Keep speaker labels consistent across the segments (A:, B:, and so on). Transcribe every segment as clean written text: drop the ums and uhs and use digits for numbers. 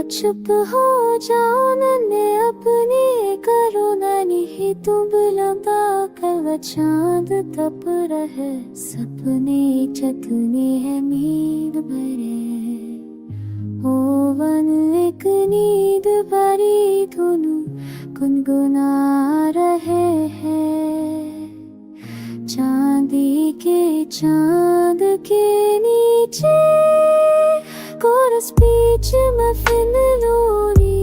A: चुप हो जाओ नन्हे अपने करो नहीं तुम लगा कर चांद तप रहे सपने चतने हैं नींद भरे ओवन एक नींद भरी धुन गुनगुना रहे हैं चांदी के चांद के नीचे कोरस बीच में फिन लोरी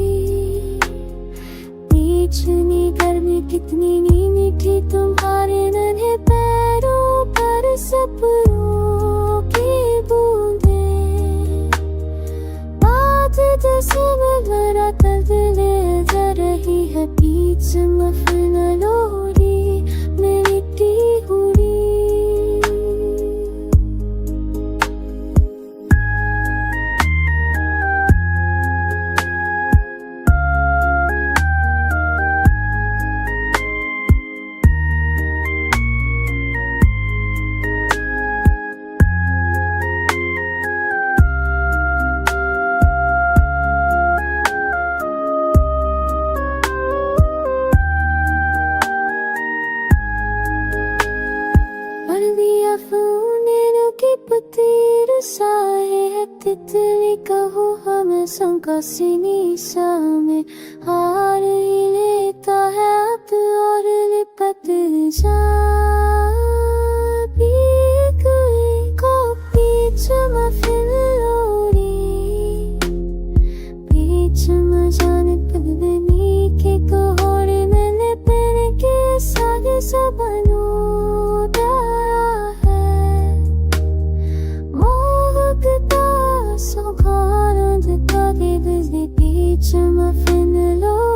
A: बीचनी गर्मी कितनी नी मीठी तुम्हारे नन्हे पैरों पर सपनों की बूंदे बात में भरा तबले जा रही है बीच में फिन लोरी मिट्टी हुई पतीर साए है तितली कहो हमें शंका सीनी सामे हार ही लेता है अब और लिपट जा बीच में फिर लोरी बीच में जाने पगनी के कोहरे मैंने पेड़ के सागे सबनो So caught on the buggy, busy beach, and my friend alone.